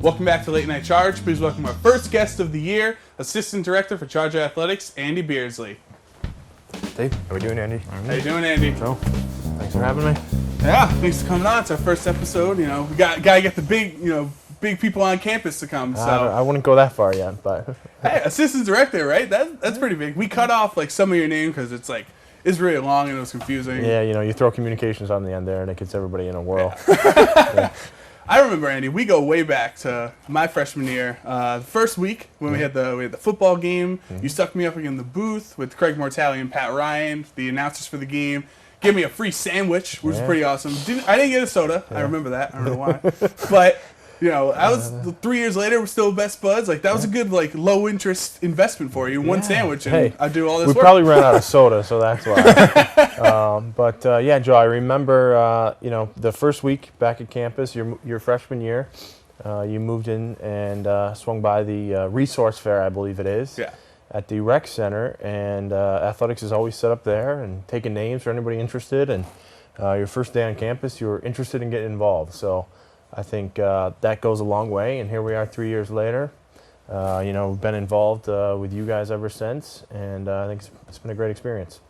Welcome back to Late Night Charge. Please welcome our first guest of the year, Assistant Director for Charger Athletics, Andy Beardsley. Hey, how we doing, Andy? How you doing, Andy? So, thanks for having me. Yeah, thanks for coming on. It's our first episode. You know, we gotta get the big people on campus to come. So I wouldn't go that far yet, but hey, Assistant Director, right? That's pretty big. We cut off like some of your name because it's really long and it was confusing. yeah, you throw communications on the end there, and it gets everybody in a whirl. Yeah. I remember, Andy, we go way back to my freshman year. The first week when we had the football game, you stuck me up in the booth with Craig Mortali and Pat Ryan, the announcers for the game. Gave me a free sandwich, which was pretty awesome. I didn't get a soda. I remember that. I don't know why. But, I was 3 years later, we're still best buds. Like, that was a good, low interest investment for you. One sandwich, and I do all this work. We probably ran out of soda, so that's why. But Joe, I remember, the first week back at campus, your freshman year, you moved in and swung by the resource fair, I believe it is. Yeah. At the rec center, and athletics is always set up there and taking names for anybody interested. And your first day on campus, you were interested in getting involved. So I think that goes a long way. And here we are 3 years later. We've been involved with you guys ever since, and I think it's been a great experience.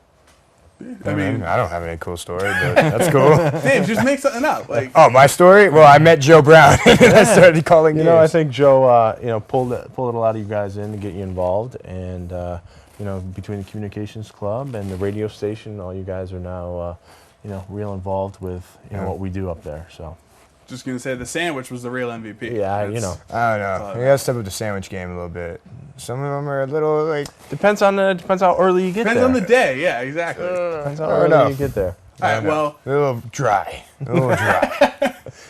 I mean, I don't have any cool story, but that's cool. Dave, just make something up. Oh, my story? Well, I met Joe Brown, and I started calling games. I think Joe, pulled a lot of you guys in to get you involved, and between the communications club and the radio station, all you guys are now, real involved with what we do up there. So. Just gonna say the sandwich was the real MVP. Yeah, I don't know. We gotta step up the sandwich game a little bit. Some of them are a little depends how early you get there. Depends on the day. Yeah, exactly. Depends how early you get there. All right. Well, a little dry.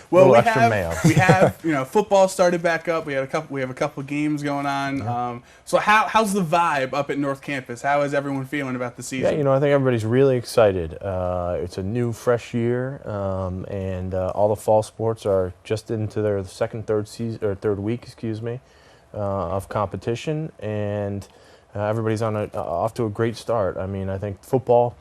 Well, we have football started back up. We have a couple games going on. Yeah. So how's the vibe up at North Campus? How is everyone feeling about the season? Yeah, I think everybody's really excited. It's a new, fresh year, and all the fall sports are just into their third week, of competition, and everybody's off to a great start. I mean, I think football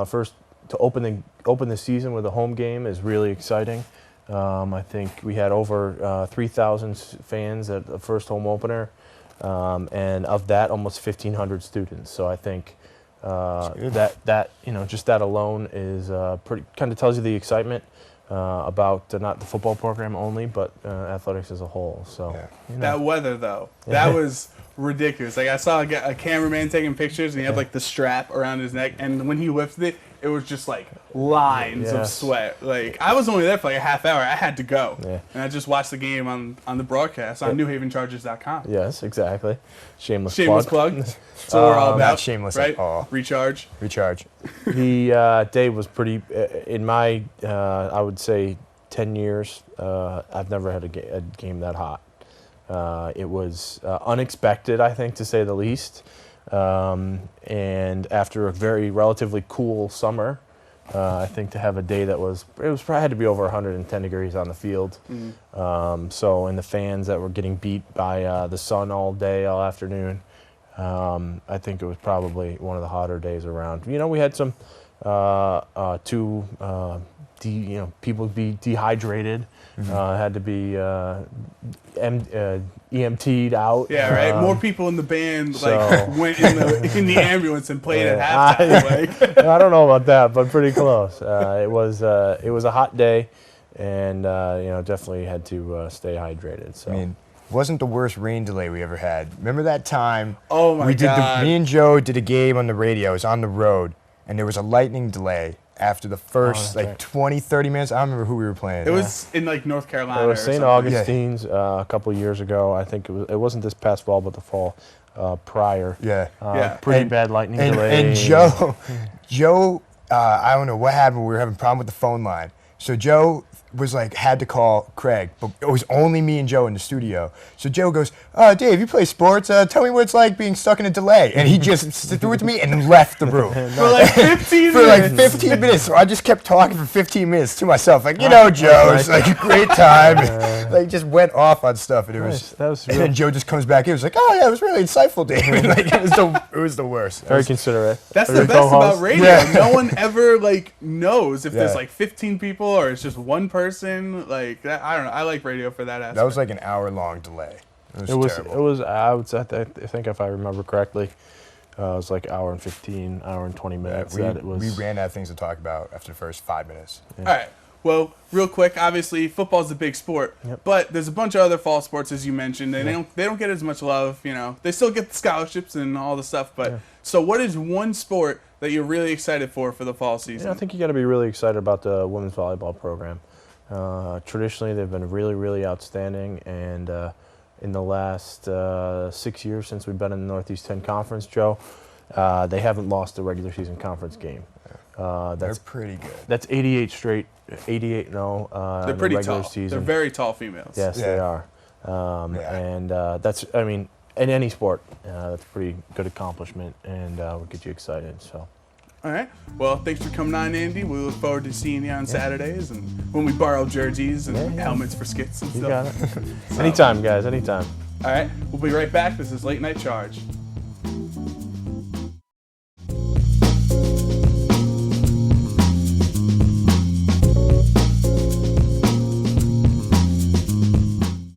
first to open the season with a home game is really exciting. I think we had over 3,000 fans at the first home opener, and of that, almost 1,500 students. So I think that just that alone is pretty kind of tells you the excitement about not the football program only, but athletics as a whole. So that weather though, that was ridiculous. I saw a cameraman taking pictures, and he had the strap around his neck, and when he lifted it, it was just lines of sweat. I was only there for a half hour. I had to go, and I just watched the game on the broadcast on NewHavenChargers.com. Yes, exactly. Shameless plug. So we're all about not shameless right? at all. Recharge. The day was pretty. In my, I would say, 10 years, I've never had a game that hot. It was unexpected, I think, to say the least. And after a very relatively cool summer, I think to have a day that probably had to be over 110 degrees on the field. And the fans that were getting beat by the sun all day, all afternoon, I think it was probably one of the hotter days around. We had some people be dehydrated, had to be EMT'd out. Yeah, right. More people in the band went in the ambulance and played at halftime. I don't know about that, but pretty close. It was a hot day, and definitely had to stay hydrated. So. I mean, wasn't the worst rain delay we ever had. Remember that time? Oh my God! Me and Joe did a game on the radio. It was on the road, and there was a lightning delay after the first 20, 30 minutes. I don't remember who we were playing. It was in North Carolina. It was St. Augustine's a couple of years ago. I think it wasn't this past fall, but the fall prior. Pretty bad lightning delay. And Joe, I don't know what happened. We were having a problem with the phone line. So Joe was had to call Craig, but it was only me and Joe in the studio. So Joe goes, Dave, you play sports. Tell me what it's like being stuck in a delay. And he just threw it to me and left the room. For 15 minutes. For 15 minutes. So I just kept talking for 15 minutes to myself. Joe, it's a great time. Just went off on stuff. And and then Joe just comes back in. He was oh yeah, it was really insightful, Dave. It was the worst. Very considerate. That's the best about radio. No one ever knows if there's 15 people or it's just one person. person, like that, I don't know. I like radio for that aspect. That was like an hour-long delay. It was terrible. It was. I would say. I think if I remember correctly, it was like hour and 15, hour and 20 minutes. We that it was. we ran out of things to talk about after the first 5 minutes. All right. Well, real quick, obviously football's a big sport, but there's a bunch of other fall sports as you mentioned, and they don't get as much love. You know, they still get the scholarships and all the stuff. But so, what is one sport that you're really excited for the fall season? I think you got to be really excited about the women's volleyball program. Traditionally, they've been really, really outstanding, and in the last 6 years since we've been in the Northeast 10 Conference, Joe, they haven't lost a regular season conference game. They're pretty good. That's 88 straight, 88-0. They're pretty the regular tall. Season. They're very tall females. Yes, they are. And that's, I mean, in any sport, that's a pretty good accomplishment, and would get you excited. So. All right. Well, thanks for coming on, Andy. We look forward to seeing you on Saturdays and when we borrow jerseys and helmets for skits and You stuff. got it. Anytime, guys. Anytime. All right. We'll be right back. This is Late Night Charge.